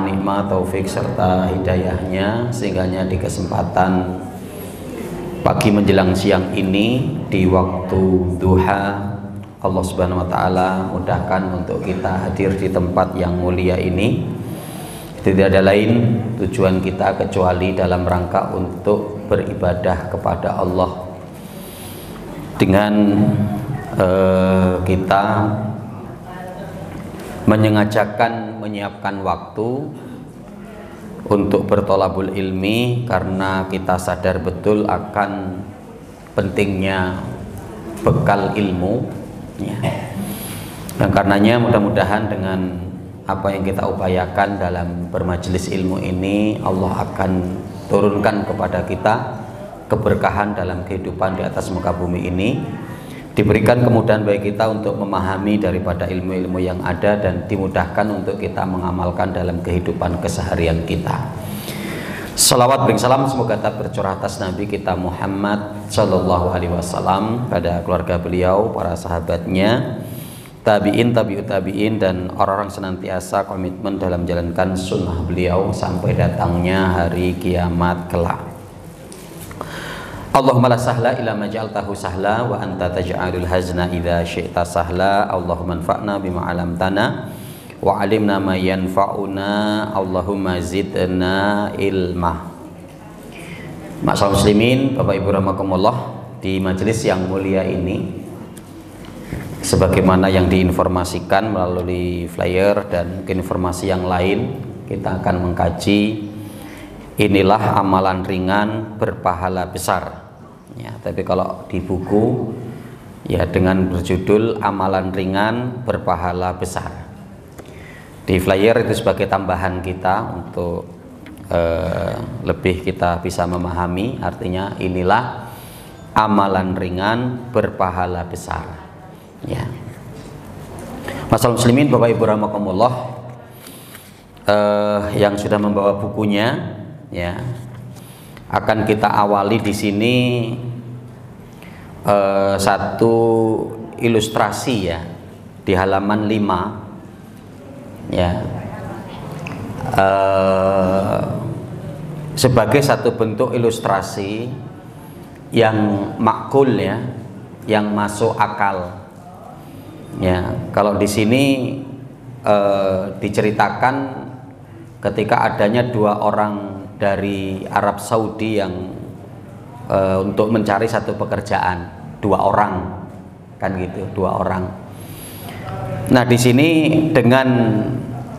nikmat, taufik serta hidayahnya, sehingganya di kesempatan pagi menjelang siang ini di waktu duha Allah Subhanahu wa taala mudahkan untuk kita hadir di tempat yang mulia ini. Tidak ada lain tujuan kita kecuali dalam rangka untuk beribadah kepada Allah dengan kita menyiapkan waktu untuk bertolabul ilmi, karena kita sadar betul akan pentingnya bekal ilmu ya. Dan karenanya mudah-mudahan dengan apa yang kita upayakan dalam bermajelis ilmu ini, Allah akan turunkan kepada kita keberkahan dalam kehidupan di atas muka bumi ini, diberikan kemudahan bagi kita untuk memahami daripada ilmu-ilmu yang ada, dan dimudahkan untuk kita mengamalkan dalam kehidupan keseharian kita. Salawat bering salam semoga tak bercurah atas Nabi kita Muhammad Sallallahu Alaihi Wasallam, pada keluarga beliau, para sahabatnya, tabi'in, tabi'ut tabi'in, dan orang-orang senantiasa komitmen dalam menjalankan sunnah beliau sampai datangnya hari kiamat kelak. Allahumma la sahla illa ma ja'altahu sahla wa anta taj'alul hazna idza syi'ta sahla. Allahumma anfa'na bima 'allamtana wa 'allimna ma yanfa'una. Allahumma zidna ilma. Ma'asyiral muslimin, Bapak Ibu rahimakumullah, di majelis yang mulia ini, sebagaimana yang diinformasikan melalui flyer dan mungkin informasi yang lain, kita akan mengkaji inilah amalan ringan berpahala besar ya. Tapi kalau di buku ya dengan berjudul amalan ringan berpahala besar. Di flyer itu sebagai tambahan kita untuk lebih kita bisa memahami, artinya inilah amalan ringan berpahala besar ya. Masyaallah muslimin, Bapak Ibu rahimakumullah, yang sudah membawa bukunya ya, akan kita awali di sini satu ilustrasi ya, di halaman 5 ya, sebagai satu bentuk ilustrasi yang makul ya, yang masuk akal ya. Kalau di sini diceritakan ketika adanya 2 orang dari Arab Saudi yang untuk mencari satu pekerjaan, 2 orang kan gitu, 2 orang. Nah di sini dengan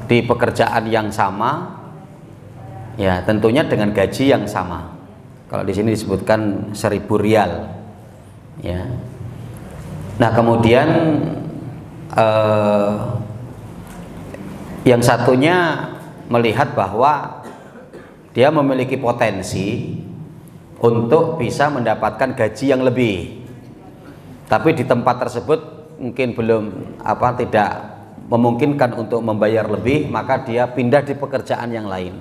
di pekerjaan yang sama ya, tentunya dengan gaji yang sama. Kalau di sini disebutkan 1.000 rial ya. Nah kemudian yang satunya melihat bahwa dia memiliki potensi untuk bisa mendapatkan gaji yang lebih, tapi di tempat tersebut mungkin belum tidak memungkinkan untuk membayar lebih, maka dia pindah di pekerjaan yang lain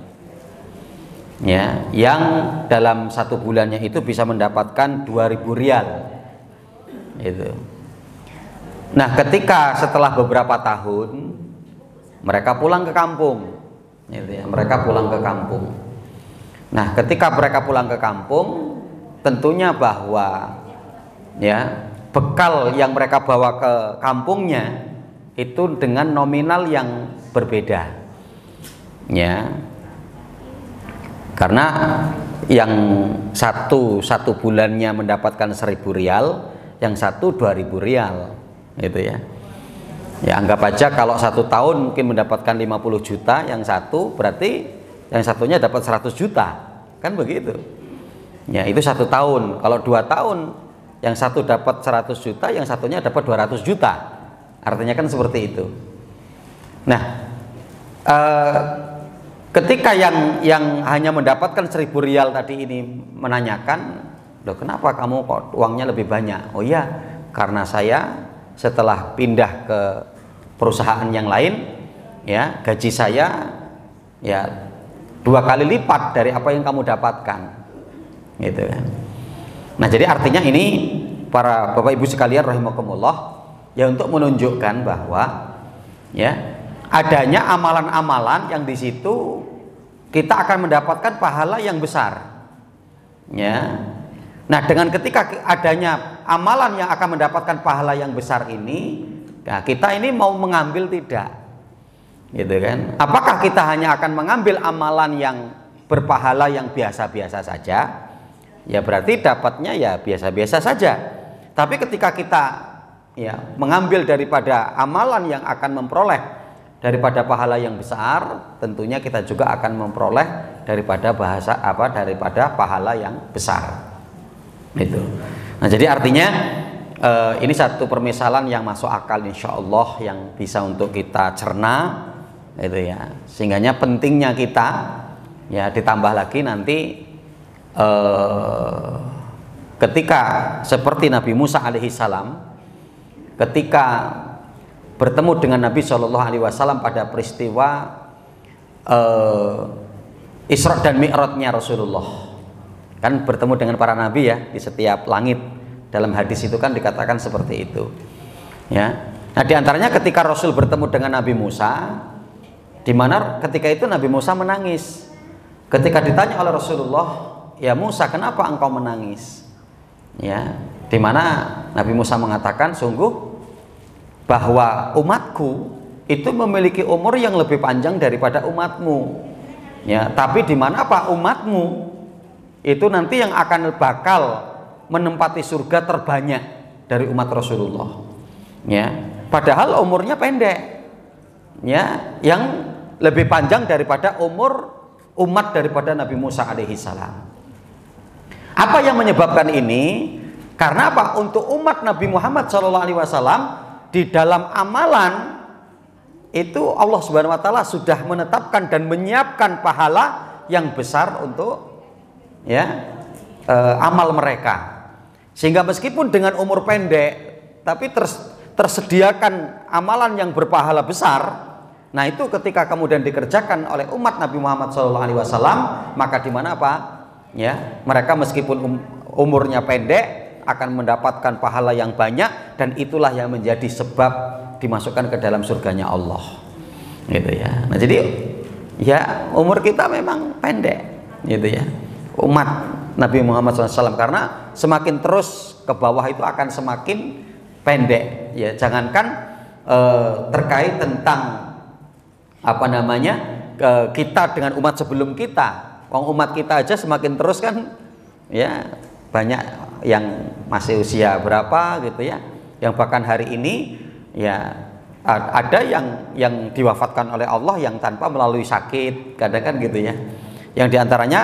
ya, yang dalam 1 bulannya itu bisa mendapatkan 2.000 rial itu. Nah ketika setelah beberapa tahun mereka pulang ke kampung gitu ya, mereka pulang ke kampung. Nah ketika mereka pulang ke kampung, tentunya bahwa ya bekal yang mereka bawa ke kampungnya itu dengan nominal yang berbeda ya, karena yang satu bulannya mendapatkan 1.000 rial, yang satu 2.000 rial gitu ya. Ya anggap aja kalau 1 tahun mungkin mendapatkan 50 juta, yang satu berarti yang satunya dapat 100 juta kan begitu ya. Itu 1 tahun. Kalau 2 tahun yang satu dapat 100 juta, yang satunya dapat 200 juta, artinya kan seperti itu. Nah ketika yang hanya mendapatkan 1.000 rial tadi ini menanyakan, loh kenapa kamu kok uangnya lebih banyak? Oh iya, karena saya setelah pindah ke perusahaan yang lain ya, gaji saya ya 2 kali lipat dari apa yang kamu dapatkan gitu kan. Nah jadi artinya ini para bapak ibu sekalian rahimakumullah ya, untuk menunjukkan bahwa ya adanya amalan-amalan yang di situ kita akan mendapatkan pahala yang besar. Ya. Nah, dengan ketika adanya amalan yang akan mendapatkan pahala yang besar ini, nah kita ini mau mengambil tidak, gitu kan? Apakah kita hanya akan mengambil amalan yang berpahala yang biasa-biasa saja? Ya berarti dapatnya ya biasa-biasa saja. Tapi ketika kita ya mengambil daripada amalan yang akan memperoleh daripada pahala yang besar, tentunya kita juga akan memperoleh daripada daripada pahala yang besar. Itu. Nah, jadi artinya ini satu permisalan yang masuk akal, insya Allah, yang bisa untuk kita cerna, itu ya. Sehingganya pentingnya kita ya, ditambah lagi nanti ketika seperti Nabi Musa alaihissalam, ketika bertemu dengan Nabi Shallallahu Alaihi Wasallam pada peristiwa Isra dan Mi'rajnya Rasulullah, kan bertemu dengan para nabi ya di setiap langit. Dalam hadis itu kan dikatakan seperti itu. Ya. Nah, diantaranya ketika Rasul bertemu dengan Nabi Musa, di mana ketika itu Nabi Musa menangis. Ketika ditanya oleh Rasulullah, ya Musa, kenapa engkau menangis? Ya, di mana Nabi Musa mengatakan, sungguh bahwa umatku itu memiliki umur yang lebih panjang daripada umatmu. Ya, tapi di mana Pak umatmu itu nanti yang akan bakal menempati surga terbanyak dari umat Rasulullah. Ya, padahal umurnya pendek. Ya, yang lebih panjang daripada umur umat daripada Nabi Musa alaihissalam. Apa yang menyebabkan ini? Karena apa? Untuk umat Nabi Muhammad SAW di dalam amalan itu Allah Subhanahu Wa Taala sudah menetapkan dan menyiapkan pahala yang besar untuk ya amal mereka, sehingga meskipun dengan umur pendek tapi tersediakan amalan yang berpahala besar. Nah, itu ketika kemudian dikerjakan oleh umat Nabi Muhammad SAW, maka di mana apa ya, mereka meskipun umurnya pendek akan mendapatkan pahala yang banyak, dan itulah yang menjadi sebab dimasukkan ke dalam surganya Allah, gitu ya. Nah, jadi ya umur kita memang pendek, gitu ya, umat Nabi Muhammad SAW, karena semakin terus ke bawah itu akan semakin pendek ya. Jangankan terkait tentang apa namanya kita dengan umat sebelum kita, umat kita aja semakin terus kan ya, banyak yang masih usia berapa gitu ya, yang bahkan hari ini ya ada yang diwafatkan oleh Allah yang tanpa melalui sakit, kadang kan gitu ya. Yang diantaranya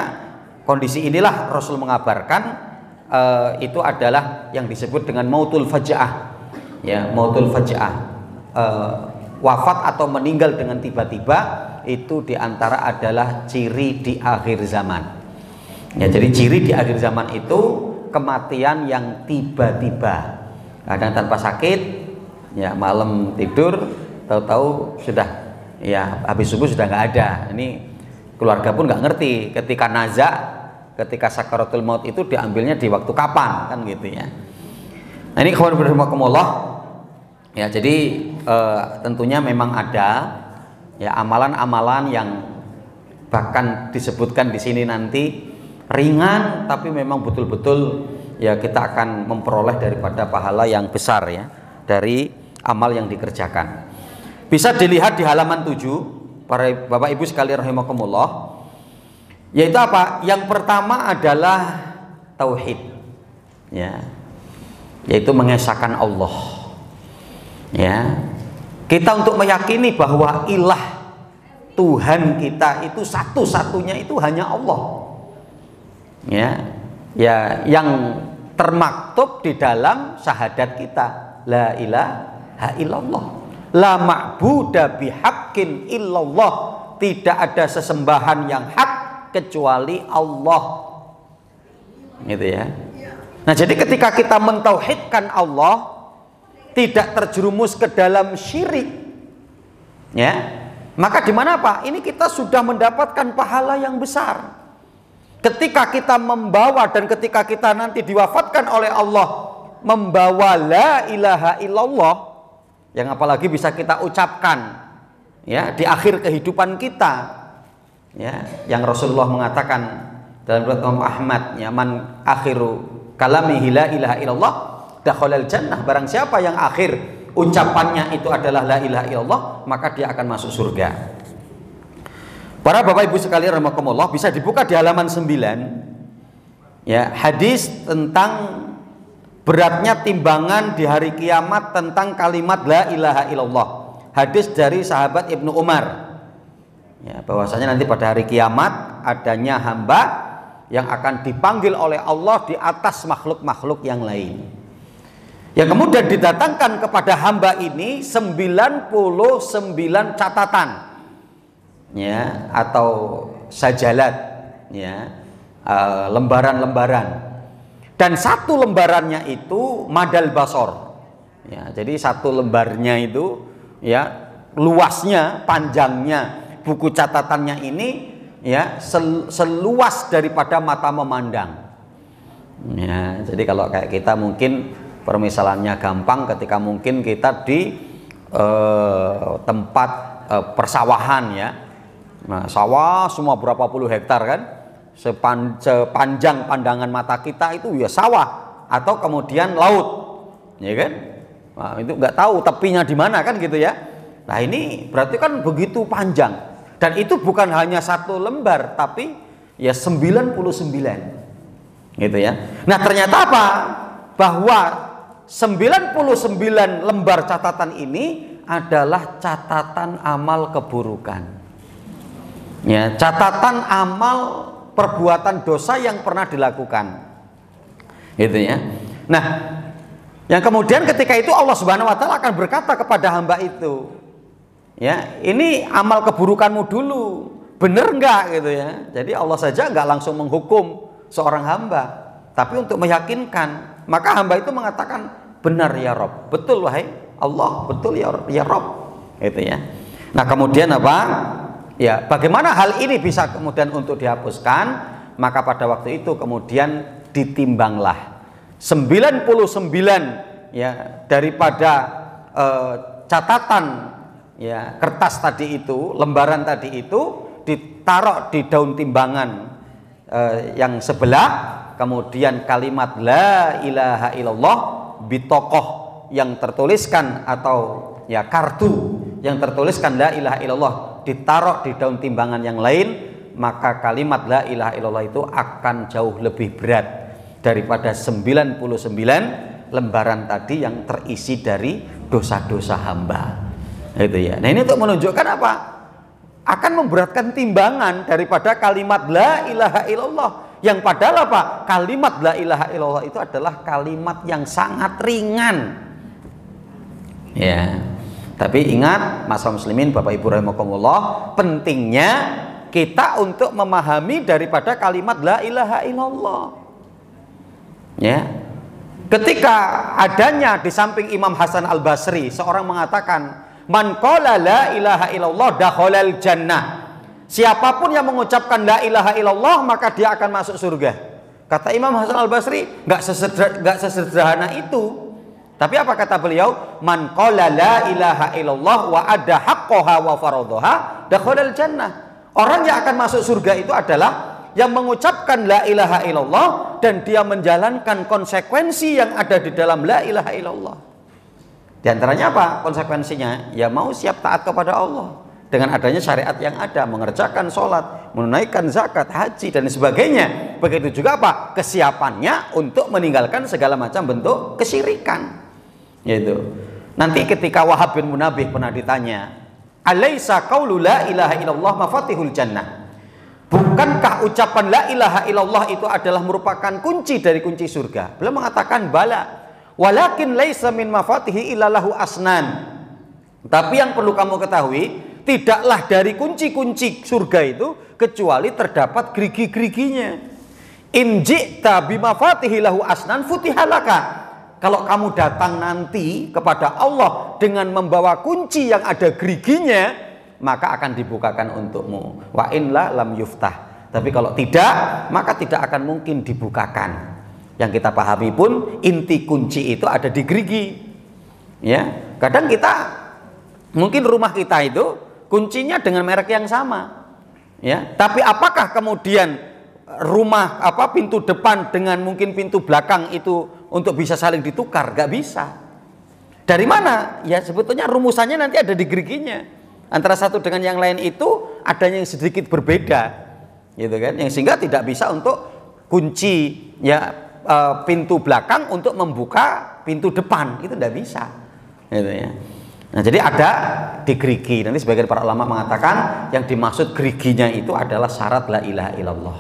kondisi inilah Rasul mengabarkan itu adalah yang disebut dengan mautul faja'ah ya, mautul faja'ah, wafat atau meninggal dengan tiba-tiba, itu diantara adalah ciri di akhir zaman ya. Jadi ciri di akhir zaman itu kematian yang tiba-tiba, kadang tanpa sakit ya, malam tidur tahu-tahu sudah ya habis subuh sudah nggak ada. Ini keluarga pun nggak ngerti ketika naza, ketika sakaratul maut itu diambilnya di waktu kapan, kan gitu ya. Nah, ini kawan berhormatkumullah ya. Jadi tentunya memang ada ya amalan-amalan yang bahkan disebutkan di sini nanti ringan, tapi memang betul-betul ya kita akan memperoleh daripada pahala yang besar ya dari amal yang dikerjakan. Bisa dilihat di halaman 7 para Bapak Ibu sekalian rahimakumullah, yaitu apa? Yang pertama adalah tauhid ya, yaitu mengesahkan Allah ya. Kita untuk meyakini bahwa ilah Tuhan kita itu satu-satunya itu hanya Allah ya, ya, yang termaktub di dalam syahadat kita, la ilaha illallah, la ma'buda bihaqqin illallah, tidak ada sesembahan yang hak kecuali Allah, gitu ya. Nah, jadi ketika kita mentauhidkan Allah, tidak terjerumus ke dalam syirik ya, maka di mana Pak? Ini kita sudah mendapatkan pahala yang besar. Ketika kita membawa dan ketika kita nanti diwafatkan oleh Allah membawa la ilaha illallah, yang apalagi bisa kita ucapkan ya di akhir kehidupan kita, ya yang Rasulullah mengatakan dalam riwayat Imam Ahmad, ya man akhiru kalamihi la ilaha illallah dakhalal jannah, barang siapa yang akhir ucapannya itu adalah la ilaha illallah maka dia akan masuk surga. Para Bapak Ibu sekalian rahimakumullah, bisa dibuka di halaman 9, ya, hadis tentang beratnya timbangan di hari kiamat tentang kalimat la ilaha illallah. Hadis dari sahabat Ibnu Umar, ya, bahwasanya nanti pada hari kiamat adanya hamba yang akan dipanggil oleh Allah di atas makhluk-makhluk yang lain, yang kemudian didatangkan kepada hamba ini 99 catatan, ya, atau sajalat, ya, lembaran-lembaran, dan satu lembarannya itu madal basor, ya, jadi satu lembarnya itu, ya, luasnya, panjangnya buku catatannya ini, ya, seluas daripada mata memandang, ya. Jadi kalau kayak kita mungkin permisalannya gampang, ketika mungkin kita di tempat persawahan, ya, nah, sawah semua berapa puluh hektar kan, sepanjang pandangan mata kita itu ya sawah atau kemudian laut, ya kan, nah, itu nggak tahu tepinya di mana kan gitu ya. Nah ini berarti kan begitu panjang, dan itu bukan hanya satu lembar tapi ya 99, gitu ya. Nah ternyata apa? Bahwa 99 lembar catatan ini adalah catatan amal keburukan, ya, catatan amal perbuatan dosa yang pernah dilakukan, gitu ya. Nah, yang kemudian ketika itu Allah Subhanahu wa taala akan berkata kepada hamba itu, ya, ini amal keburukanmu dulu, bener enggak, gitu ya. Jadi Allah saja enggak langsung menghukum seorang hamba, tapi untuk meyakinkan, maka hamba itu mengatakan, benar ya Rob, betul wahai Allah, betul ya Rob, gitu ya. Nah kemudian apa? Ya, bagaimana hal ini bisa kemudian untuk dihapuskan? Maka pada waktu itu kemudian ditimbanglah 99, ya, daripada catatan, ya, kertas tadi itu, lembaran tadi itu ditaruh di daun timbangan yang sebelah. Kemudian kalimat la ilaha illallah bitokoh yang tertuliskan, atau ya kartu yang tertuliskan la ilaha illallah ditaruh di daun timbangan yang lain, maka kalimat la ilaha illallah itu akan jauh lebih berat daripada 99 lembaran tadi yang terisi dari dosa-dosa hamba, itu ya. Nah ini untuk menunjukkan apa? Akan memberatkan timbangan daripada kalimat la ilaha illallah, yang padahal apa? Kalimat la ilaha illallah itu adalah kalimat yang sangat ringan, ya. Tapi ingat, masa muslimin, Bapak Ibu rahimakumullah, pentingnya kita untuk memahami daripada kalimat la ilaha illallah, ya. Ketika adanya di samping Imam Hasan Al-Basri seorang mengatakan, man qala la ilaha illallah dakhalal jannah, siapapun yang mengucapkan la ilaha illallah maka dia akan masuk surga. Kata Imam Hasan Al-Basri, nggak sesederhana itu. Tapi apa kata beliau? Man qala la ilaha illallah wa adda haqqaha wa faradhaha dakhalal jannah. Orang yang akan masuk surga itu adalah yang mengucapkan la ilaha illallah dan dia menjalankan konsekuensi yang ada di dalam la ilaha illallah. Di antaranya apa konsekuensinya? Ya mau siap taat kepada Allah dengan adanya syariat yang ada, mengerjakan sholat, menunaikan zakat, haji dan sebagainya. Begitu juga apa? Kesiapannya untuk meninggalkan segala macam bentuk kesyirikan. Yaitu nanti ketika Wahab bin Munabih pernah ditanya, alaisa qaulu la ilaha illallah mafatihul jannah, bukankah ucapan la ilaha illallah itu adalah merupakan kunci dari kunci surga? Beliau mengatakan bala, walakin laisa min mafatihi illa lahu asnan, tapi yang perlu kamu ketahui, tidaklah dari kunci-kunci surga itu kecuali terdapat gerigi-geriginya. In ji'ta bimafatihi lahu asnan futihalaka, kalau kamu datang nanti kepada Allah dengan membawa kunci yang ada geriginya, maka akan dibukakan untukmu. Wa in la lam yuftah, tapi kalau tidak, maka tidak akan mungkin dibukakan. Yang kita pahami pun inti kunci itu ada di gerigi, ya. Kadang kita mungkin rumah kita itu kuncinya dengan merek yang sama. Ya, tapi apakah kemudian rumah pintu depan dengan mungkin pintu belakang itu untuk bisa saling ditukar? Gak bisa. Dari mana? Ya sebetulnya rumusannya nanti ada di geriginya. Antara satu dengan yang lain itu adanya yang sedikit berbeda, gitu kan? Yang sehingga tidak bisa untuk kunci pintu belakang untuk membuka pintu depan, itu tidak bisa, gitu ya. Nah, jadi ada di gerigi. Nanti sebagian para ulama mengatakan yang dimaksud geriginya itu adalah syarat la ilaha illallah.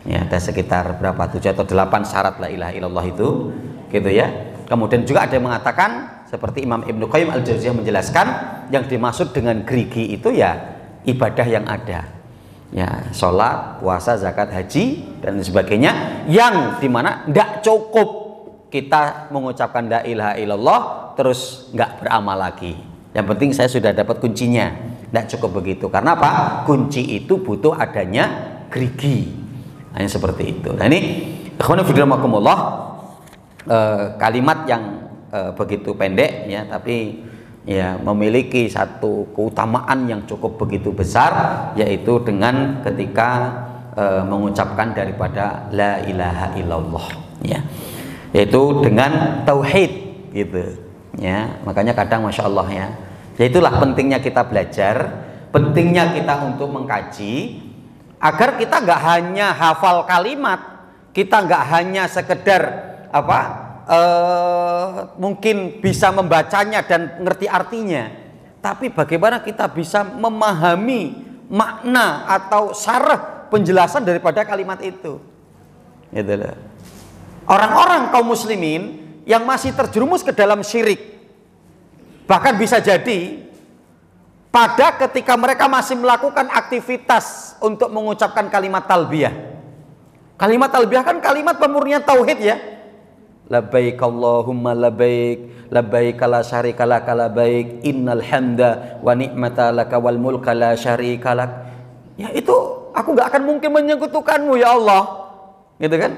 Ya, ada sekitar berapa? 7 atau 8 syarat la ilaha illallah itu, gitu ya. Kemudian juga ada yang mengatakan seperti Imam Ibnu Qayyim Al-Jauziyah menjelaskan yang dimaksud dengan gerigi itu ya ibadah yang ada. Ya, sholat, puasa, zakat, haji dan sebagainya, yang dimana tidak cukup kita mengucapkan la ilaha illallah terus nggak beramal lagi. Yang penting saya sudah dapat kuncinya. Tidak cukup begitu. Karena apa? Kunci itu butuh adanya gerigi. Hanya seperti itu. Nah, ini ikhwan fillah rahimakumullah, kalimat yang begitu pendek ya, tapi ya memiliki satu keutamaan yang cukup begitu besar, yaitu dengan ketika mengucapkan daripada la ilaha illallah ya, yaitu dengan tauhid gitu ya. Makanya kadang masya Allah ya, yaitulah pentingnya kita belajar, pentingnya kita untuk mengkaji, agar kita nggak hanya hafal kalimat, kita nggak hanya sekedar mungkin bisa membacanya dan ngerti artinya, tapi bagaimana kita bisa memahami makna atau syarah penjelasan daripada kalimat itu. Gitu loh. Orang-orang kaum muslimin yang masih terjerumus ke dalam syirik, bahkan bisa jadi pada ketika mereka masih melakukan aktivitas untuk mengucapkan kalimat talbiyah. Kalimat talbiyah kan kalimat pemurnian tauhid ya. Labbaik Allahumma labbaik, labbaik la syarika lak labbaik, innal hamda wa ni'mata laka wal mulka la syarika lak. Ya itu aku nggak akan mungkin menyekutukanmu ya Allah, gitu kan?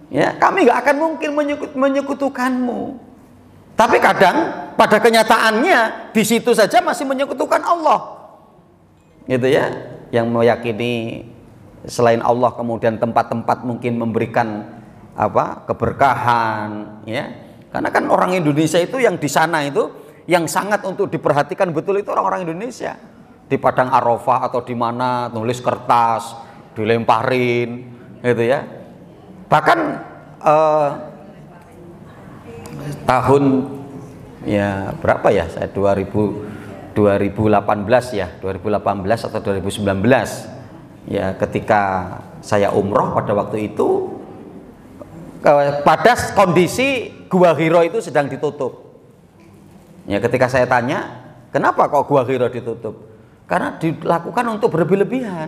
Ya, kami nggak akan mungkin menyekutukanmu. Tapi kadang pada kenyataannya di situ saja masih menyekutukan Allah, gitu ya. Yang meyakini selain Allah, kemudian tempat-tempat mungkin memberikan keberkahan, ya. Karena kan orang Indonesia itu yang di sana itu yang sangat untuk diperhatikan betul itu orang-orang Indonesia. Di Padang Arafah atau di mana nulis kertas, dilemparin, gitu ya. Bahkan tahun ya berapa ya? Saya 2018 ya, 2018 atau 2019 ya, ketika saya umroh pada waktu itu, pada kondisi Gua Hiro itu sedang ditutup. Ya, ketika saya tanya, kenapa kok Gua Hiro ditutup? Karena dilakukan untuk berlebih-lebihan,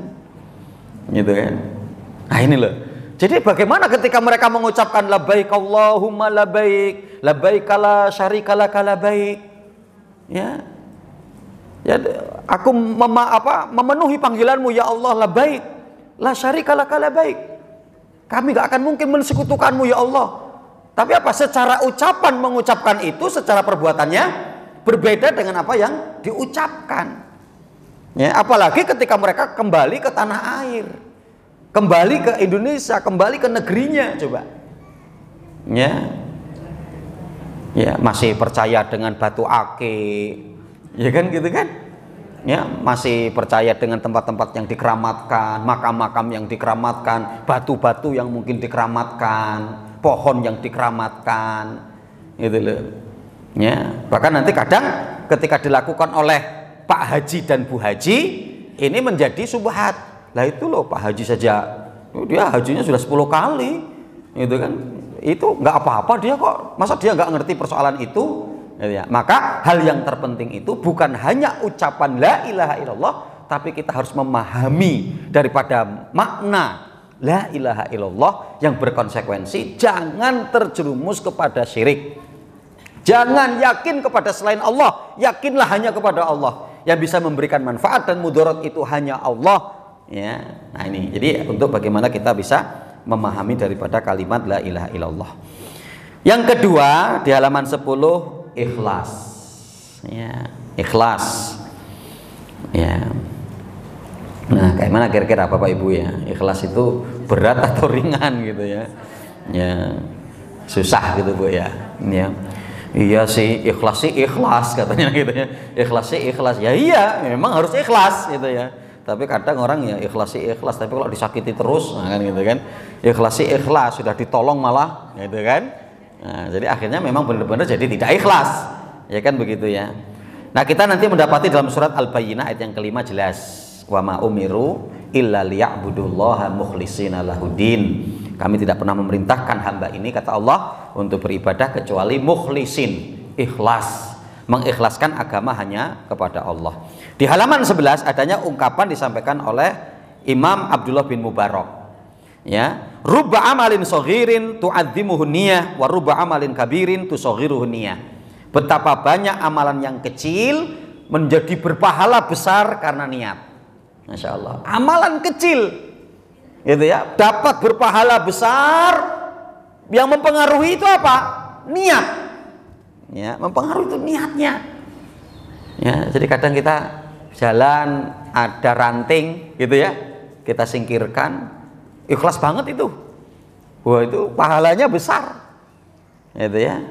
gitu kan? Nah ini loh. Jadi bagaimana ketika mereka mengucapkan labbaik Allahumma labbaik, labbaik la syarika lak labbaik, ya, ya aku memenuhi panggilanmu ya Allah, labbaik la syarika lak labbaik. Kami gak akan mungkin mensekutukanmu ya Allah. Tapi apa? Secara ucapan mengucapkan itu, secara perbuatannya berbeda dengan apa yang diucapkan. Ya, apalagi ketika mereka kembali ke tanah air, kembali ke Indonesia, kembali ke negerinya, coba. Ya, masih percaya dengan batu akik, ya kan, gitu kan? Ya, masih percaya dengan tempat-tempat yang dikeramatkan, makam-makam yang dikeramatkan, batu-batu yang mungkin dikeramatkan, pohon yang dikeramatkan, gitu loh. Ya, bahkan nanti kadang ketika dilakukan oleh Pak Haji dan Bu Haji, ini menjadi subhat. Lah itu loh, Pak Haji saja dia hajinya sudah 10 kali, gitu kan? Itu nggak apa-apa dia kok, masa dia nggak ngerti persoalan itu? Ya, maka hal yang terpenting itu bukan hanya ucapan la ilaha illallah, tapi kita harus memahami daripada makna la ilaha illallah yang berkonsekuensi jangan terjerumus kepada syirik. Jangan yakin kepada selain Allah, yakinlah hanya kepada Allah. Yang bisa memberikan manfaat dan mudarat itu hanya Allah, ya. Nah ini, jadi untuk bagaimana kita bisa memahami daripada kalimat la ilaha illallah. Yang kedua di halaman 10, ikhlas. Ya, ikhlas. Ya. Nah, kayak mana kira-kira Bapak Ibu ya? Ikhlas itu berat atau ringan gitu ya? Ya, susah gitu Bu ya. Ya. Iya sih, ikhlas katanya gitu ya. Ikhlas sih ikhlas. Ya iya, memang harus ikhlas gitu ya. Tapi kadang orang ya ikhlas sih ikhlas, tapi kalau disakiti terus, nah kan gitu kan. Ikhlas sih ikhlas, sudah ditolong malah gitu kan. Nah, jadi akhirnya memang benar-benar jadi tidak ikhlas. Ya kan begitu ya. Nah, kita nanti mendapati dalam surat Al-Bayyinah ayat yang kelima jelas. Wa ma umiru illa liya'budullaha mukhlishina lahuddin. Kami tidak pernah memerintahkan hamba ini, kata Allah, untuk beribadah kecuali mukhlisin, ikhlas, mengikhlaskan agama hanya kepada Allah. Di halaman 11 adanya ungkapan disampaikan oleh Imam Abdullah bin Mubarak. Ya, rubba amalin saghirin tu'azzimuhu niyah wa rubba amalin kabirin tusaghiruhu niyah. Betapa banyak amalan yang kecil menjadi berpahala besar karena niat. Masya Allah, amalan kecil gitu ya, dapat berpahala besar. Yang mempengaruhi itu apa? Niat. Ya, mempengaruhi itu niatnya. Ya, jadi kadang kita jalan ada ranting gitu ya, kita singkirkan, ikhlas banget itu. Wah, itu pahalanya besar. Gitu ya.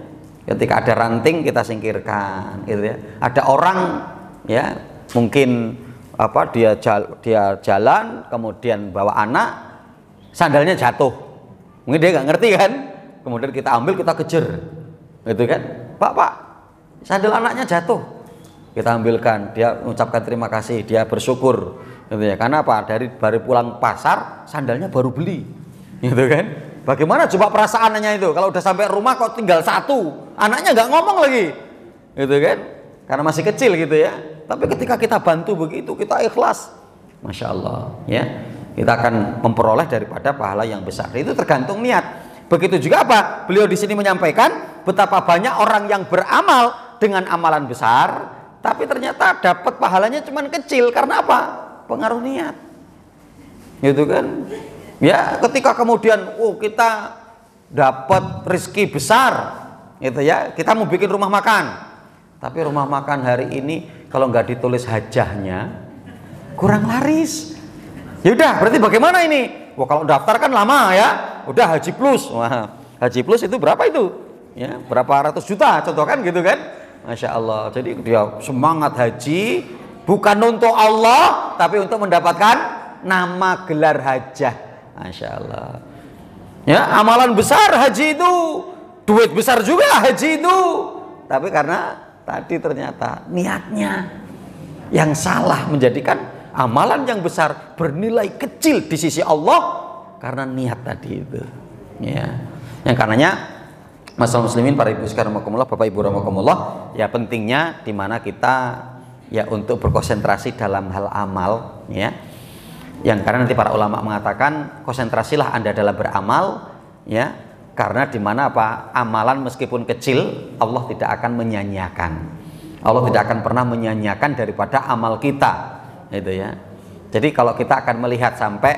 Ketika ada ranting kita singkirkan gitu ya. Ada orang ya, mungkin apa dia jalan kemudian bawa anak, sandalnya jatuh, mungkin dia nggak ngerti kan, kemudian kita ambil, kita kejar gitu kan, pak sandal anaknya jatuh, kita ambilkan, dia mengucapkan terima kasih, dia bersyukur gitu ya, karena apa, dari baru pulang pasar sandalnya baru beli gitu kan. Bagaimana coba perasaannya itu kalau udah sampai rumah kok tinggal satu, anaknya nggak ngomong lagi gitu kan, karena masih kecil gitu ya. Tapi ketika kita bantu begitu, kita ikhlas, Masya Allah ya, kita akan memperoleh daripada pahala yang besar. Itu tergantung niat. Begitu juga apa? Beliau di sini menyampaikan betapa banyak orang yang beramal dengan amalan besar, tapi ternyata dapat pahalanya cuma kecil. Karena apa? Pengaruh niat. Gitu kan? Ya, ketika kemudian kita dapat rezeki besar, gitu ya, kita mau bikin rumah makan. Tapi rumah makan hari ini kalau nggak ditulis hajahnya kurang laris. Ya udah, berarti bagaimana ini? Wah, kalau daftar kan lama ya. Udah Haji Plus. Wah, Haji Plus itu berapa itu? Ya, berapa ratus juta contoh kan gitu kan? Masya Allah. Jadi dia semangat haji bukan untuk Allah, tapi untuk mendapatkan nama gelar hajah. Masya Allah. Ya, amalan besar haji itu, duit besar juga haji itu. Tapi karena tadi ternyata niatnya yang salah menjadikan amalan yang besar bernilai kecil di sisi Allah karena niat tadi itu. Ya, yang karenanya masalah muslimin, para ibu sekalian rahimakumullah, bapak ibu rahimakumullah, ya pentingnya dimana kita ya untuk berkonsentrasi dalam hal amal ya. Yang karena nanti para ulama mengatakan konsentrasilah Anda dalam beramal ya. Karena di mana apa, amalan meskipun kecil Allah tidak akan menyanyiakan. Allah tidak akan pernah menyanyiakan daripada amal kita, gitu ya. Jadi kalau kita akan melihat sampai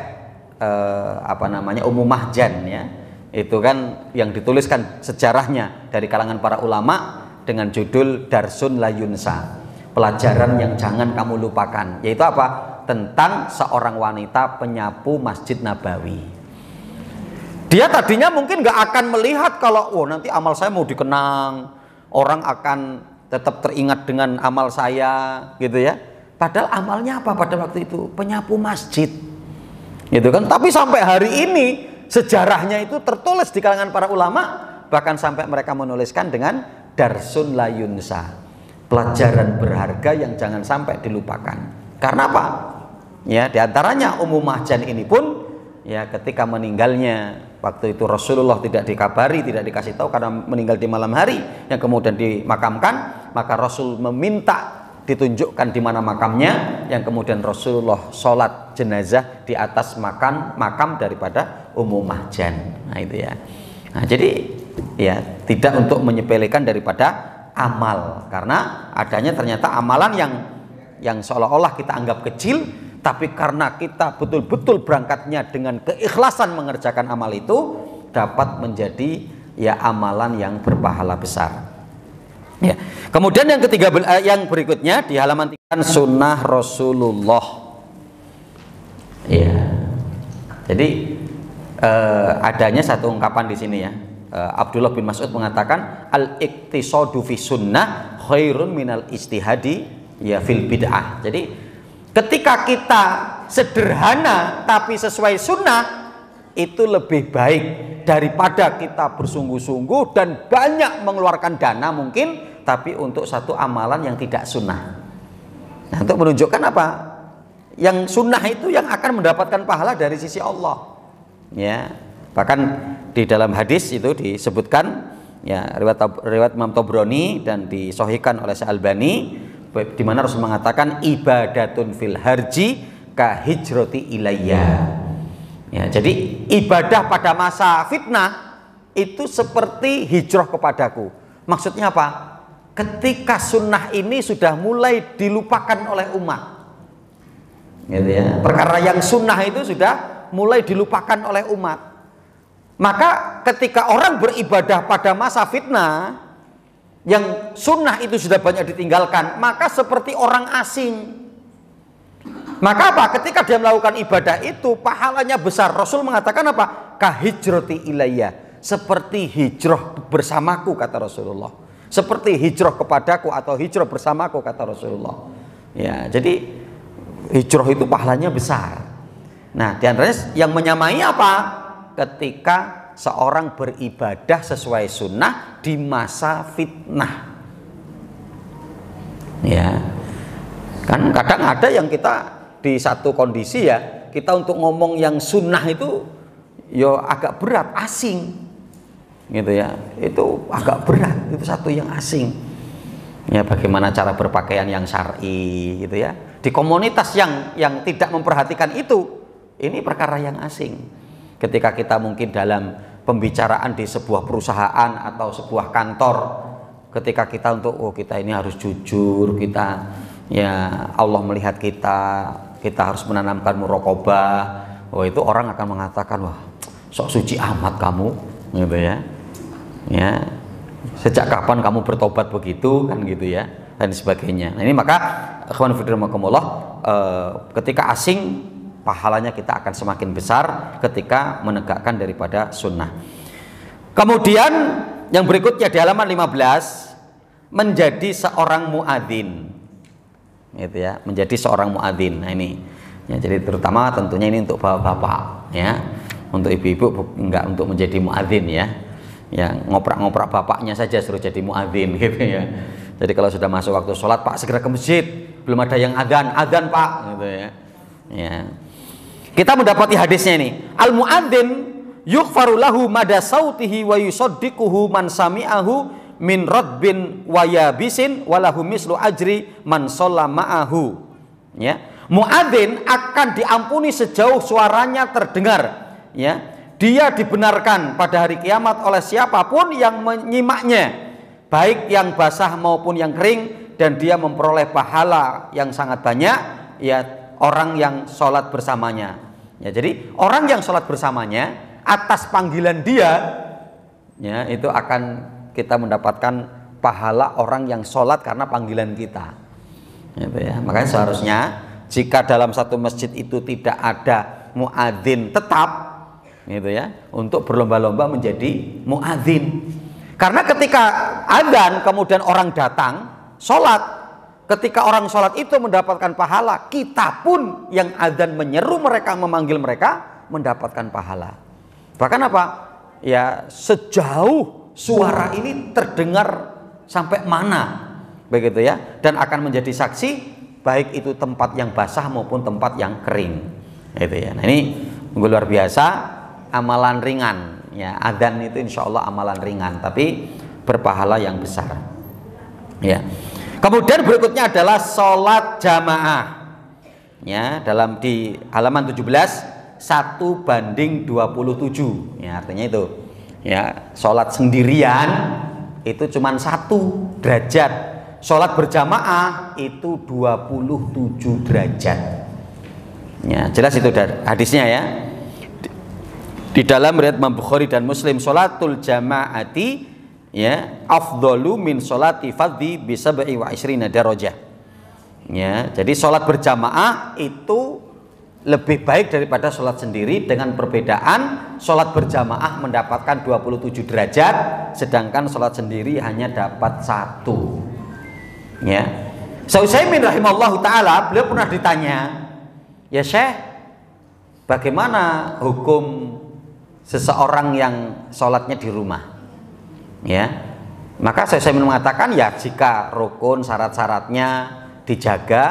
Ummu Mahjan ya, itu kan yang dituliskan sejarahnya dari kalangan para ulama dengan judul Darsun La Yunsa, pelajaran yang jangan kamu lupakan, yaitu apa? Tentang seorang wanita penyapu Masjid Nabawi. Dia tadinya mungkin nggak akan melihat kalau nanti amal saya mau dikenang, orang akan tetap teringat dengan amal saya gitu ya. Padahal amalnya apa pada waktu itu? Penyapu masjid gitu kan. Tapi sampai hari ini sejarahnya itu tertulis di kalangan para ulama, bahkan sampai mereka menuliskan dengan Darsun La Yunsa, pelajaran berharga yang jangan sampai dilupakan. Karena apa? Ya, diantaranya Ummu Mahjan ini pun ya ketika meninggalnya, waktu itu Rasulullah tidak dikabari, tidak dikasih tahu karena meninggal di malam hari, yang kemudian dimakamkan, maka Rasul meminta ditunjukkan di mana makamnya, yang kemudian Rasulullah sholat jenazah di atas makam daripada Ummu Mahjan. Nah itu ya. Nah jadi ya tidak untuk menyepelekan daripada amal, karena adanya ternyata amalan yang seolah-olah kita anggap kecil, tapi karena kita betul-betul berangkatnya dengan keikhlasan mengerjakan amal itu, dapat menjadi ya amalan yang berpahala besar. Ya. Kemudian yang ketiga, yang berikutnya di halaman 3, sunnah Rasulullah. Ya. Jadi adanya satu ungkapan di sini ya. Abdullah bin Mas'ud mengatakan al-iqtisadu fi sunnah khairun minal istihadi ya fil bid'ah. Jadi ketika kita sederhana tapi sesuai sunnah, itu lebih baik daripada kita bersungguh-sungguh dan banyak mengeluarkan dana mungkin tapi untuk satu amalan yang tidak sunnah. Nah, untuk menunjukkan apa? Yang sunnah itu yang akan mendapatkan pahala dari sisi Allah. Ya, bahkan di dalam hadis itu disebutkan ya, riwayat Imam Tabrani dan disahihkan oleh Syekh Albani, di mana Rasul mengatakan ibadatun fil harji ka hijrati ilayya. Ya, jadi ibadah pada masa fitnah itu seperti hijrah kepadaku. Maksudnya apa? Ketika sunnah ini sudah mulai dilupakan oleh umat, gitu ya. Perkara yang sunnah itu sudah mulai dilupakan oleh umat. Maka ketika orang beribadah pada masa fitnah, yang sunnah itu sudah banyak ditinggalkan, maka seperti orang asing. Maka apa? Ketika dia melakukan ibadah itu, pahalanya besar. Rasul mengatakan apa? Kahijrati ilayya, seperti hijrah bersamaku, kata Rasulullah. Seperti hijrah kepadaku atau hijrah bersamaku, kata Rasulullah. Ya, jadi hijrah itu pahalanya besar. Nah, di antaranya yang menyamai apa? Ketika seorang beribadah sesuai sunnah di masa fitnah. Ya, kan kadang ada yang kita di satu kondisi ya, kita untuk ngomong yang sunnah itu yo agak berat, asing. Gitu ya, itu agak berat, itu satu yang asing ya. Bagaimana cara berpakaian yang syar'i gitu ya, di komunitas yang tidak memperhatikan itu, ini perkara yang asing. Ketika kita mungkin dalam pembicaraan di sebuah perusahaan atau sebuah kantor, ketika kita untuk kita ini harus jujur, kita ya Allah melihat kita harus menanamkan muraqabah, itu orang akan mengatakan wah sok suci amat kamu, gitu ya. Ya, sejak kapan kamu bertobat begitu, kan gitu ya, dan sebagainya. Nah, ini maka ikhwan fillah ketika asing, pahalanya kita akan semakin besar ketika menegakkan daripada sunnah. Kemudian yang berikutnya di halaman 15, menjadi seorang muadzin, gitu ya, menjadi seorang muadzin. Nah ini ya, jadi terutama tentunya ini untuk bapak-bapak ya, untuk ibu-ibu enggak untuk menjadi muadzin ya. Ya, ngoprak-ngoprak bapaknya saja suruh jadi muadzin gitu ya. Jadi kalau sudah masuk waktu sholat, Pak segera ke masjid, belum ada yang adzan Pak, gitu ya. Ya. Kita mendapati hadisnya ini, al muadzin yughfaru lahu mada sautihi wa yusaddiquhu man sami'ahu min radbin wa yabisin walahu mislu ajri man shalla ma'ahu. Ya. Muadzin akan diampuni sejauh suaranya terdengar, ya. Dia dibenarkan pada hari kiamat oleh siapapun yang menyimaknya, baik yang basah maupun yang kering, dan dia memperoleh pahala yang sangat banyak ya orang yang sholat bersamanya. Ya, jadi orang yang sholat bersamanya atas panggilan dia ya, itu akan kita mendapatkan pahala orang yang sholat karena panggilan kita. Gitu ya. Makanya seharusnya jika dalam satu masjid itu tidak ada muadzin tetap, gitu ya, untuk berlomba-lomba menjadi muadzin. Karena ketika adzan kemudian orang datang sholat, ketika orang sholat itu mendapatkan pahala, kita pun yang adzan menyeru mereka, memanggil mereka, mendapatkan pahala. Bahkan apa? Ya, sejauh suara ini terdengar sampai mana, begitu ya, dan akan menjadi saksi baik itu tempat yang basah maupun tempat yang kering, gitu ya. Nah, ini luar biasa. Amalan ringan ya, adzan itu insya Allah amalan ringan tapi berpahala yang besar ya. Kemudian berikutnya adalah sholat jamaah ya, dalam di halaman 17 1:27 ya, artinya itu ya, sholat sendirian itu cuma 1 derajat, sholat berjamaah itu 27 derajat ya. Jelas itu hadisnya ya. Di dalam riwayat Imam Bukhari dan Muslim, sholatul jamaati ya afdalu min sholati fardhi bi 27 darajah. Ya, jadi sholat berjamaah itu lebih baik daripada sholat sendiri, dengan perbedaan sholat berjamaah mendapatkan 27 derajat, sedangkan sholat sendiri hanya dapat 1. Ya, Utsaimin rahimallahu taala, beliau pernah ditanya, ya Syekh, bagaimana hukum seseorang yang sholatnya di rumah? Ya, maka Utsaimin mengatakan, ya jika rukun syarat-syaratnya dijaga,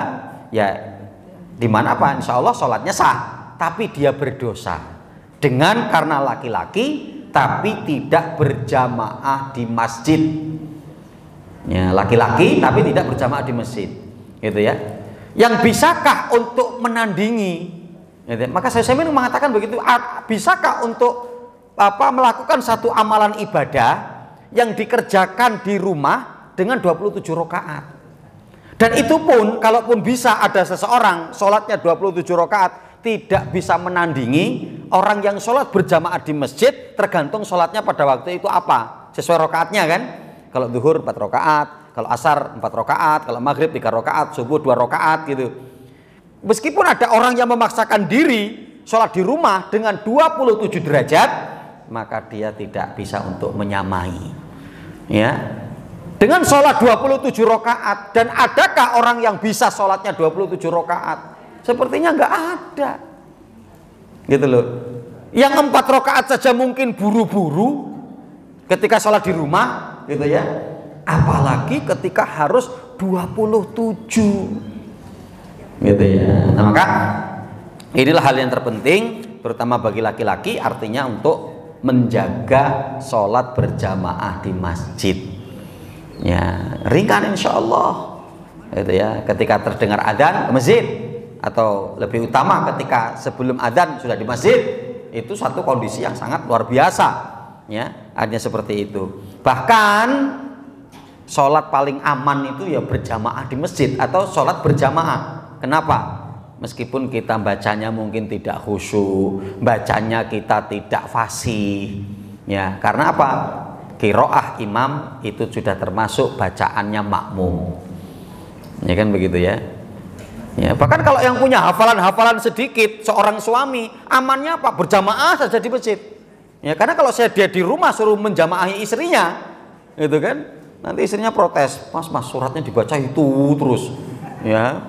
ya dimana apa, insya Allah sholatnya sah, tapi dia berdosa dengan karena laki-laki tapi tidak berjamaah di masjid. Ya, laki-laki tapi tidak berjamaah di masjid, gitu ya. Yang bisakah untuk menandingi? Gitu ya. Maka saya mengatakan begitu, bisakah untuk melakukan satu amalan ibadah yang dikerjakan di rumah dengan 27 rakaat? Dan itu pun, kalaupun bisa ada seseorang sholatnya 27 rakaat tidak bisa menandingi orang yang sholat berjamaah di masjid, tergantung sholatnya pada waktu itu apa, sesuai rakaatnya kan. Kalau zuhur 4 rakaat, kalau asar 4 rakaat, kalau maghrib 3 rakaat, subuh 2 rakaat gitu. Meskipun ada orang yang memaksakan diri sholat di rumah dengan 27 derajat, maka dia tidak bisa untuk menyamai. Ya, dengan sholat 27 rakaat. Dan adakah orang yang bisa sholatnya 27 rakaat? Sepertinya nggak ada, gitu loh. Yang 4 rakaat saja mungkin buru-buru ketika sholat di rumah, gitu ya. Apalagi ketika harus 27, gitu ya. Nah, maka inilah hal yang terpenting, terutama bagi laki-laki, artinya untuk menjaga sholat berjamaah di masjid. Ya, ringan insya Allah, gitu ya. Ketika terdengar adzan ke masjid, atau lebih utama ketika sebelum adzan sudah di masjid, itu satu kondisi yang sangat luar biasa. Ya, artinya seperti itu. Bahkan sholat paling aman itu ya berjamaah di masjid atau sholat berjamaah. Kenapa? Meskipun kita bacanya mungkin tidak khusyuk, bacanya kita tidak fasih, ya, karena apa? Qiraah imam itu sudah termasuk bacaannya makmum, ya kan begitu ya. Ya, bahkan kalau yang punya hafalan-hafalan sedikit, seorang suami amannya apa? Berjamaah saja di masjid. Ya, karena kalau dia di rumah suruh menjamaahi istrinya, gitu kan, nanti istrinya protes, mas suratnya dibaca itu terus, ya,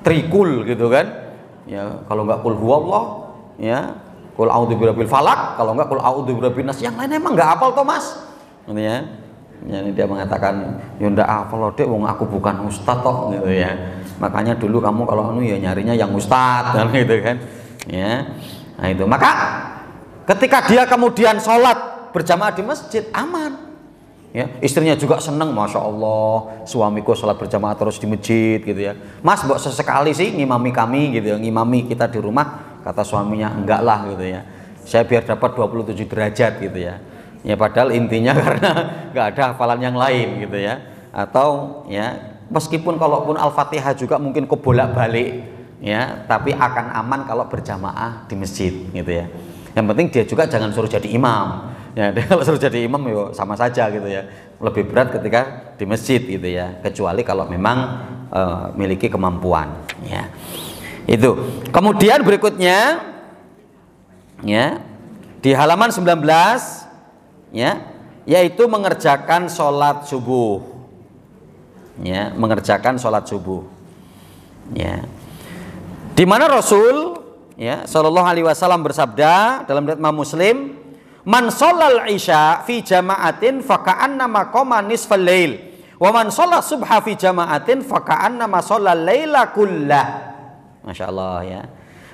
trikul gitu kan. Ya, kalau nggak kul huwallah, ya, kul a'udzu birabbil falaq, kalau nggak kul a'udzu birabbin nas, yang lain emang nggak hafal toh mas. Gitu ya. Jadi dia mengatakan, ya ndak hafal dek, wong aku bukan ustaz toh, gitu ya. Makanya dulu kamu kalau ya nyarinya yang ustaz, gitu kan. Ya. Nah itu. Maka ketika dia kemudian sholat berjamaah di masjid, aman. Ya, istrinya juga seneng, masya Allah, suamiku sholat berjamaah terus di masjid, gitu ya. Mas, mbok sesekali sih ngimami kami, gitu ya, ngimami kita di rumah. Kata suaminya, enggak lah, gitu ya. Saya biar dapat 27 derajat, gitu ya. Ya padahal intinya karena nggak ada hafalan yang lain, gitu ya. Atau ya meskipun kalaupun Al-Fatihah juga mungkin kebolak-balik, ya, tapi akan aman kalau berjamaah di masjid, gitu ya. Yang penting dia juga jangan suruh jadi imam. Ya, dia kalau suruh jadi imam ya sama saja, gitu ya. Lebih berat ketika di masjid, gitu ya. Kecuali kalau memang miliki kemampuan, ya. Itu. Kemudian berikutnya, ya, di halaman 19, ya, yaitu mengerjakan sholat subuh, ya, mengerjakan sholat subuh, ya, di mana Rasul, ya, Shallallahu Alaihi Wasallam bersabda dalam riwayat Imam Muslim, man sholal isya fi jama'atin faka'annama qoma nisfal lail, wa man sholal subha fi jama'atin faka'annama sholal laila kullah. Masya Allah, ya.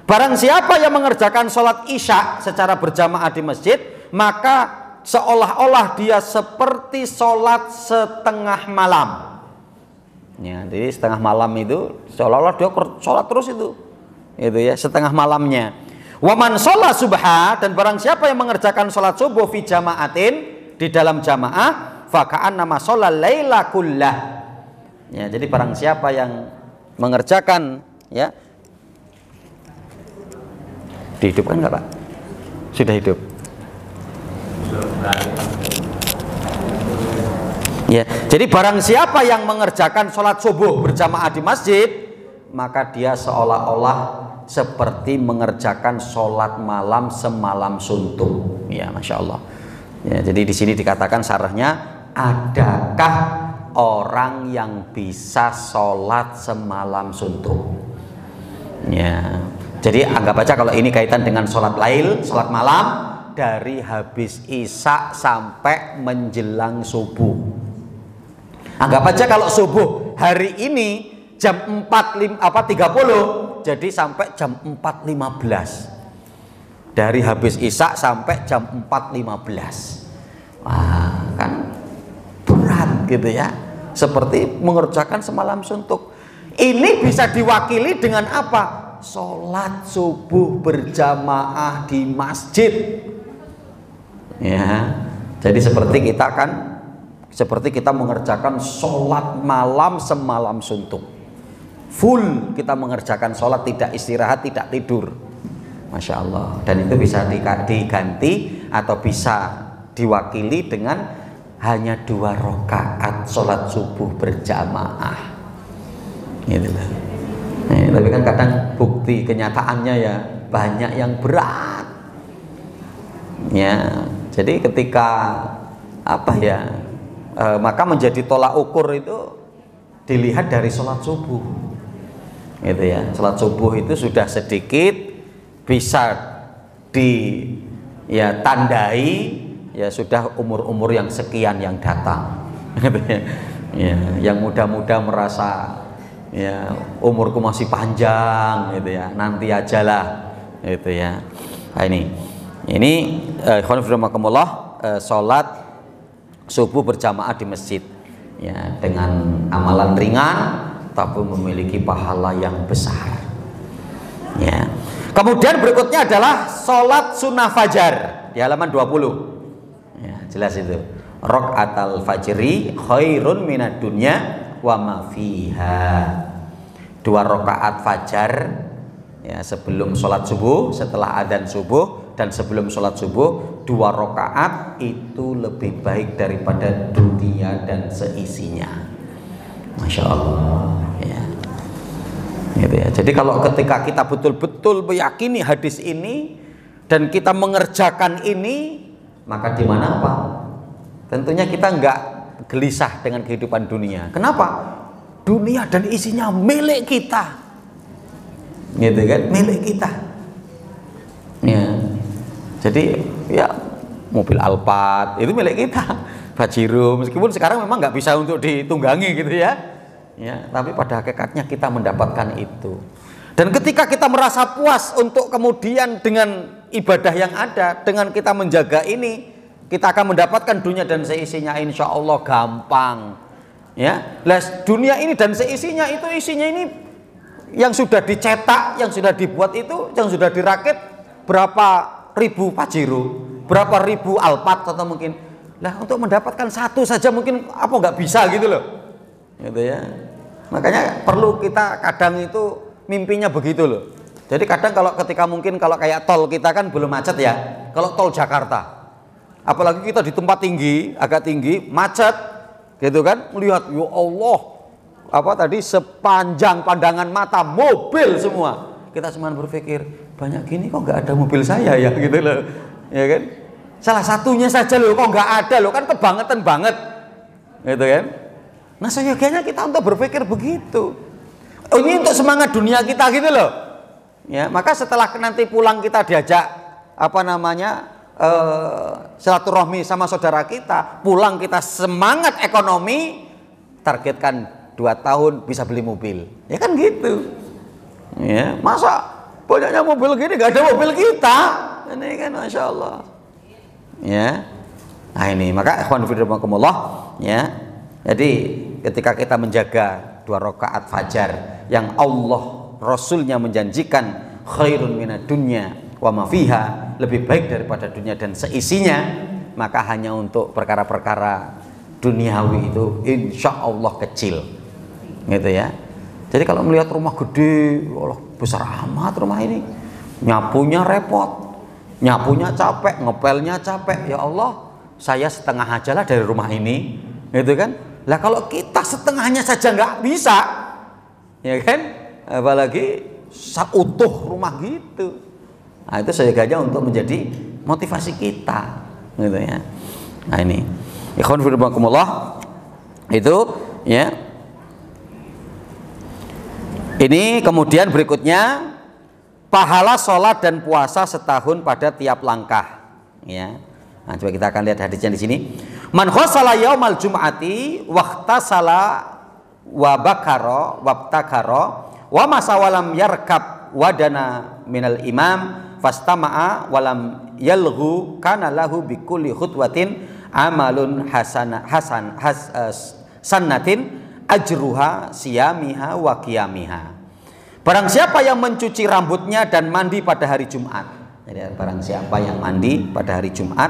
Barang siapa yang mengerjakan sholat isya secara berjamaah di masjid, maka seolah-olah dia seperti sholat setengah malam. Ya, jadi setengah malam itu seolah-olah dia sholat terus itu ya, setengah malamnya. Wa man sholat subha, dan barang siapa yang mengerjakan sholat subuh fi jama'atin, di dalam jamaah, faka'annama sholal laila kullah. Ya, jadi barang siapa yang mengerjakan, ya, dihidupkan nggak Pak? Sudah hidup. Ya, jadi barang siapa yang mengerjakan sholat subuh berjamaah di masjid, maka dia seolah-olah seperti mengerjakan sholat malam semalam suntuk. Ya, masya Allah. Ya, jadi di sini dikatakan syarahnya, adakah orang yang bisa sholat semalam suntuk? Ya, jadi anggap aja kalau ini kaitan dengan sholat lail, sholat malam dari habis isya sampai menjelang subuh. Anggap aja kalau subuh hari ini jam 4.30, jadi sampai jam 4.15. Dari habis isya sampai jam 4.15. Wah, kan berat gitu ya. Seperti mengerjakan semalam suntuk. Ini bisa diwakili dengan apa? Sholat subuh berjamaah di masjid. Ya, jadi seperti kita mengerjakan sholat malam semalam suntuk, full kita mengerjakan sholat, tidak istirahat, tidak tidur, masya Allah. Dan itu bisa diganti atau bisa diwakili dengan hanya 2 rakaat sholat subuh berjamaah, gitu lah. Tapi kan kadang bukti kenyataannya ya banyak yang berat, ya. Jadi ketika maka menjadi tolak ukur itu dilihat dari sholat subuh, gitu ya. Sholat subuh itu sudah sedikit bisa tandai ya sudah umur-umur yang sekian yang datang, gitu ya. Ya, yang muda-muda merasa ya umurku masih panjang, gitu ya, nanti ajalah, gitu ya. Nah, ini sholat subuh berjamaah di masjid ya, dengan amalan ringan tapi memiliki pahala yang besar ya. Kemudian berikutnya adalah sholat sunnah fajar di halaman 20 ya, jelas itu, raqatal fajri khairun minad dunya wa ma fiha. 2 rakaat fajar ya, sebelum sholat subuh, setelah adzan subuh, dan sebelum sholat subuh 2 rakaat itu lebih baik daripada dunia dan seisinya, masya Allah ya. Gitu ya. Jadi kalau ketika kita betul-betul meyakini hadis ini dan kita mengerjakan ini, maka di mana apa? Tentunya kita nggak gelisah dengan kehidupan dunia. Kenapa? Dunia dan isinya milik kita, gitu kan? Milik kita. Ya. Jadi ya mobil Alphard itu milik kita, Pajero, meskipun sekarang memang nggak bisa untuk ditunggangi gitu ya. Ya, tapi pada hakikatnya kita mendapatkan itu. Dan ketika kita merasa puas untuk kemudian dengan ibadah yang ada, dengan kita menjaga ini, kita akan mendapatkan dunia dan seisinya, insya Allah gampang. Ya, dunia ini dan seisinya itu isinya ini yang sudah dicetak, yang sudah dibuat itu, yang sudah dirakit berapa ribu Pajero, berapa ribu Alphard atau mungkin lah untuk mendapatkan satu saja mungkin apa nggak bisa gitu loh, gitu ya. Makanya perlu kita kadang itu mimpinya begitu loh. Jadi kadang ketika mungkin kalau kayak tol kita kan belum macet ya, kalau tol Jakarta, apalagi kita di tempat tinggi, agak tinggi, macet. Gitu kan, melihat ya Allah sepanjang pandangan mata mobil semua, kita cuma berpikir banyak gini kok nggak ada mobil saya ya, gitu loh ya kan. Salah satunya saja loh kok nggak ada loh, kan kebangetan banget, gitu kan. Nah seyogianya kita untuk berpikir begitu. Ini untuk semangat dunia kita gitu loh ya. Maka setelah nanti pulang kita diajak silaturahmi sama saudara kita, pulang kita semangat ekonomi, targetkan 2 tahun bisa beli mobil, ya kan gitu ya. Masa banyaknya mobil gini gak ada mobil kita, ini kan masya Allah ya. Nah ini maka ikhwan fillah ya, jadi ketika kita menjaga 2 rakaat fajar yang Allah Rasulnya menjanjikan khairun minad dunya wa ma fiha, lebih baik daripada dunia dan seisinya, maka hanya untuk perkara-perkara duniawi itu insya Allah kecil, gitu ya. Jadi kalau melihat rumah gede, Allah besar amat rumah ini, nyapunya repot, nyapunya capek, ngepelnya capek, ya Allah saya setengah aja lah dari rumah ini, gitu kan. Lah kalau kita setengahnya saja nggak bisa, ya kan, apalagi utuh rumah gitu. Nah, itu seyogianya untuk menjadi motivasi kita, gitu ya. Nah ini, ikhwan fillah, itu ya. Ini kemudian berikutnya pahala sholat dan puasa setahun pada tiap langkah, ya. Nah, coba kita akan lihat hadisnya di sini. Man khosala yaumal jum'ati waqtasala wa bakara wabtakara wa masawalam yarkab wadana minal imam fastama'a walam yalghu kana lahu bikulli khutwatin amalun sannatin ajruha siyamiha wa qiyamiha. Barang siapa yang mencuci rambutnya dan mandi pada hari Jumat. Jadi barang siapa yang mandi pada hari Jumat,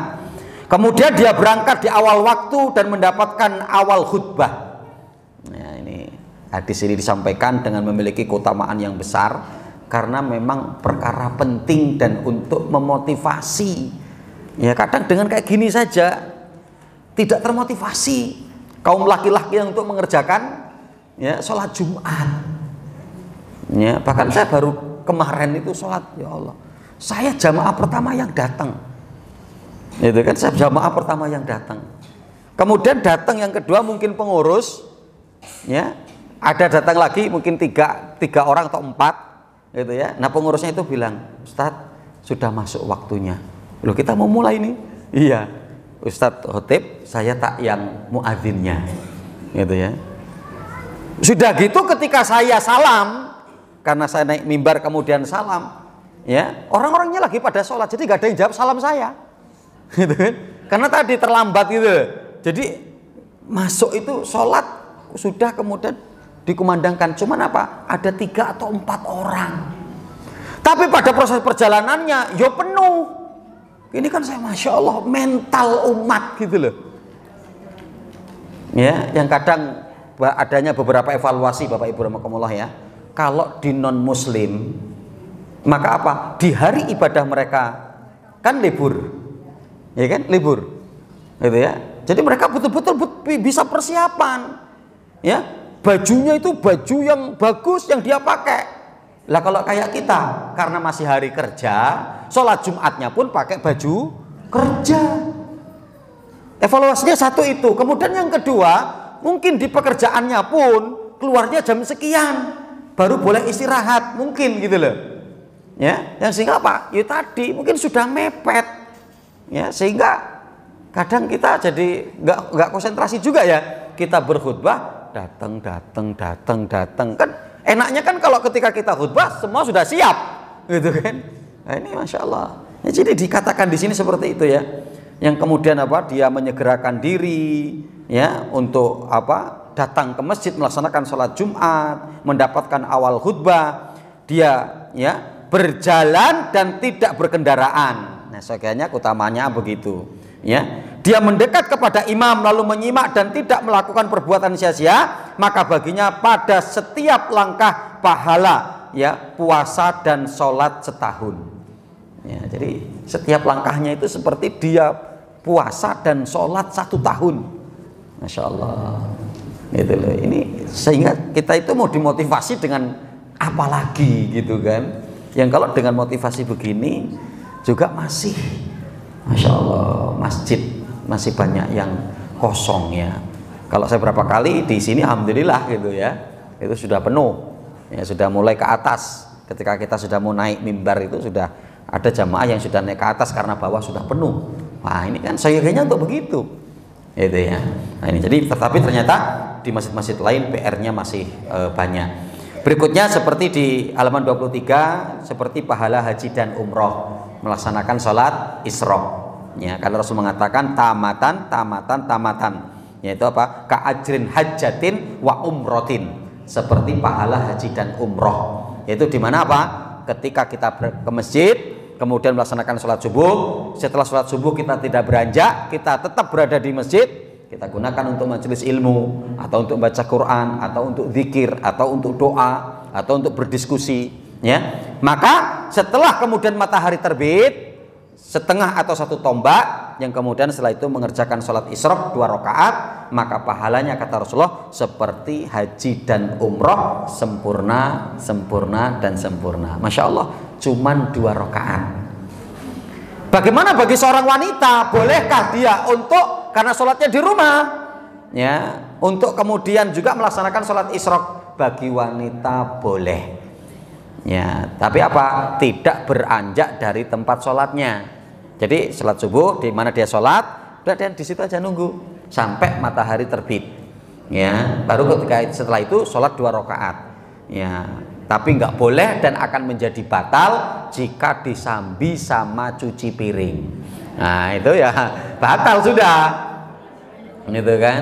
kemudian dia berangkat di awal waktu dan mendapatkan awal khutbah. Nah, ini hadis ini disampaikan dengan memiliki keutamaan yang besar karena memang perkara penting dan untuk memotivasi. Ya, kadang dengan kayak gini saja tidak termotivasi kaum laki-laki yang untuk mengerjakan ya sholat Jumat. Ya, bahkan saya baru kemarin itu sholat, ya Allah, saya jamaah pertama yang datang. Itu kan saya jamaah pertama yang datang. Kemudian datang yang kedua mungkin pengurus, ya, ada datang lagi mungkin tiga orang atau 4, gitu ya. Nah pengurusnya itu bilang, Ustadz sudah masuk waktunya. Loh kita mau mulai nih? Iya, Ustadz khotib, saya tak yang muadzinnya, gitu ya. Sudah gitu ketika saya salam, karena saya naik mimbar kemudian salam, ya orang-orangnya lagi pada sholat, jadi gak ada yang jawab salam saya. Gitu kan? Karena tadi terlambat gitu. Jadi masuk itu sholat sudah kemudian dikumandangkan, cuman apa? Ada 3 atau 4 orang. Tapi pada proses perjalanannya, yo penuh. Ini kan saya masya Allah mental umat gitu loh. Ya, yang kadang adanya beberapa evaluasi Bapak Ibu rahimakumullah ya. Kalau di non Muslim, maka apa? Di hari ibadah mereka kan libur. Ya kan, libur, gitu ya. Jadi mereka betul-betul bisa persiapan, ya. Bajunya itu baju yang bagus yang dia pakai. Lah kalau kayak kita, karena masih hari kerja, sholat Jumatnya pun pakai baju kerja. Evaluasinya satu itu. Kemudian yang kedua, mungkin di pekerjaannya pun keluarnya jam sekian, baru boleh istirahat, mungkin gitu loh. Ya, yang sehingga apa? Ya tadi mungkin sudah mepet. Ya, sehingga kadang kita jadi nggak konsentrasi juga ya. Kita berkhutbah datang kan enaknya kan kalau ketika kita khutbah semua sudah siap gitu kan. Nah, ini masya Allah ya, jadi dikatakan di sini seperti itu ya, yang kemudian apa, dia menyegerakan diri ya untuk apa, datang ke masjid melaksanakan sholat Jumat, mendapatkan awal khutbah, dia ya berjalan dan tidak berkendaraan. Nah, sekiannya utamanya begitu, ya. Dia mendekat kepada imam lalu menyimak dan tidak melakukan perbuatan sia-sia, maka baginya pada setiap langkah pahala, ya, puasa dan sholat setahun. Ya, jadi setiap langkahnya itu seperti dia puasa dan sholat 1 tahun. Masya Allah. Gitu loh. Ini sehingga kita itu mau dimotivasi dengan apa lagi gitu kan? Yang kalau dengan motivasi begini juga masih, masya Allah, masjid masih banyak yang kosong ya. Kalau saya berapa kali di sini, alhamdulillah gitu ya, itu sudah penuh, ya sudah mulai ke atas. Ketika kita sudah mau naik mimbar itu sudah ada jamaah yang sudah naik ke atas karena bawah sudah penuh. Wah ini kan sayangnya untuk begitu, gitu ya. Nah ini jadi, tetapi ternyata di masjid-masjid lain PR-nya masih banyak. Berikutnya seperti di halaman 23, seperti pahala haji dan umroh, melaksanakan sholat isra, ya, karena Rasul mengatakan tamatan, yaitu apa? Ka'ajrin hajjatin wa umrotin, seperti pahala haji dan umroh, yaitu dimana apa? Ketika kita ke masjid kemudian melaksanakan sholat subuh, setelah sholat subuh kita tidak beranjak, kita tetap berada di masjid, kita gunakan untuk majelis ilmu, atau untuk baca Quran, atau untuk zikir, atau untuk doa, atau untuk berdiskusi, ya. Maka setelah kemudian matahari terbit setengah atau 1 tombak, yang kemudian setelah itu mengerjakan sholat isyraq 2 rakaat, maka pahalanya kata Rasulullah seperti haji dan umroh, sempurna, sempurna, dan sempurna. Masya Allah, cuman 2 rakaat. Bagaimana bagi seorang wanita? Bolehkah dia untuk, karena sholatnya di rumah, ya, untuk kemudian juga melaksanakan sholat isyraq? Bagi wanita boleh. Ya, tapi apa? Tidak beranjak dari tempat sholatnya. Jadi sholat subuh di mana dia sholat, udah dia di situ aja nunggu sampai matahari terbit. Ya, baru ketika setelah itu sholat 2 rakaat. Ya, tapi nggak boleh dan akan menjadi batal jika disambi sama cuci piring. Nah itu ya batal sudah, gitu kan?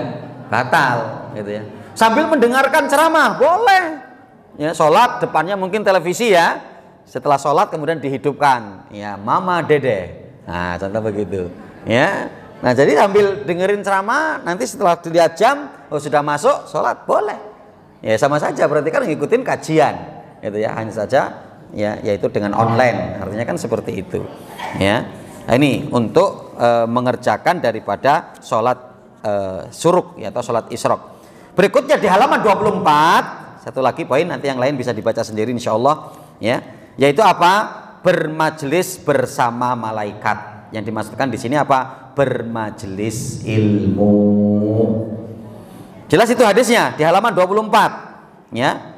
Batal, gitu ya. Sambil mendengarkan ceramah boleh. Ya, sholat depannya mungkin televisi ya. Setelah sholat kemudian dihidupkan, ya Mama Dede. Nah contoh begitu. Ya. Nah jadi sambil dengerin ceramah, nanti setelah dilihat jam, oh sudah masuk sholat boleh. Ya sama saja berarti kan ngikutin kajian, gitu ya. Hanya saja ya yaitu dengan online. Artinya kan seperti itu. Ya. Nah, ini untuk mengerjakan daripada sholat syuruk ya, atau sholat isyraq. Berikutnya di halaman 24. Satu lagi poin, nanti yang lain bisa dibaca sendiri insya Allah ya, yaitu apa? Bermajelis bersama malaikat. Yang dimaksudkan di sini apa? Bermajelis ilmu. Jelas itu hadisnya di halaman 24 ya.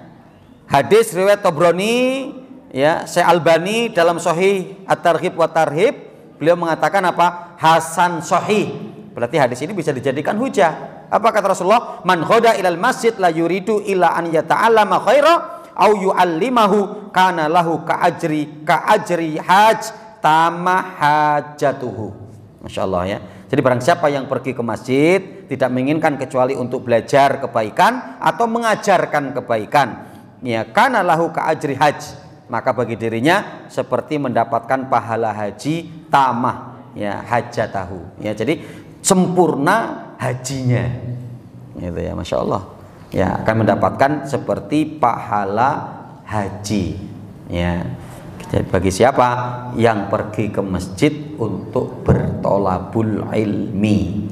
Hadis riwayat Tabrani ya, Syekh Albani dalam Sahih At-Targhib wa Tarhib, beliau mengatakan apa? Hasan sahih. Berarti hadis ini bisa dijadikan hujah. Apa kata Rasulullah? Man khoda ilal masjid la yuridu illa an yata'allama khaira au yu'allimahu kana lahu ka'ajri haj tamah hajatuhu. Masya Allah ya. Jadi barang siapa yang pergi ke masjid tidak menginginkan kecuali untuk belajar kebaikan atau mengajarkan kebaikan, ya kana lahu ka'ajri haj, maka bagi dirinya seperti mendapatkan pahala haji tamah ya hajatahu. Ya jadi sempurna hajinya, gitu ya, masya Allah, ya akan mendapatkan seperti pahala haji, ya. Jadi bagi siapa yang pergi ke masjid untuk bertolabul ilmi,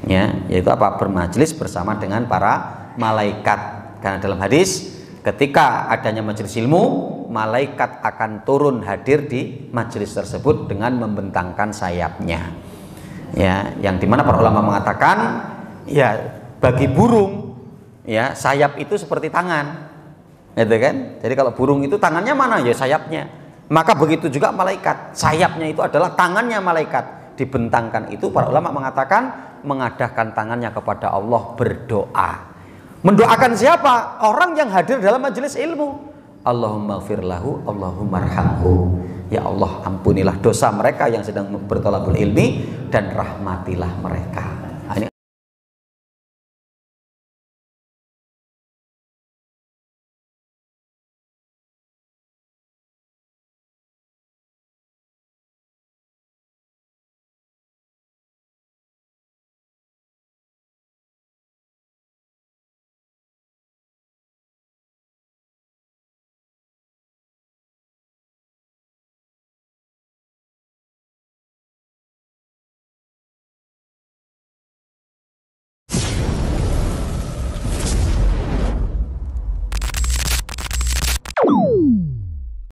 ya, yaitu apa? Bermajelis bersama dengan para malaikat. Karena dalam hadis ketika adanya majelis ilmu, malaikat akan turun hadir di majelis tersebut dengan membentangkan sayapnya. Ya, yang dimana para ulama mengatakan ya bagi burung ya sayap itu seperti tangan, gitu kan? Jadi kalau burung itu tangannya mana ya sayapnya, maka begitu juga malaikat, sayapnya itu adalah tangannya malaikat, dibentangkan. Itu para ulama mengatakan mengadahkan tangannya kepada Allah, berdoa. Mendoakan siapa? Orang yang hadir dalam majelis ilmu. Allahumma gfir lahu, Allahumma arhamhu. Ya Allah, ampunilah dosa mereka yang sedang bertolabul ilmi dan rahmatilah mereka.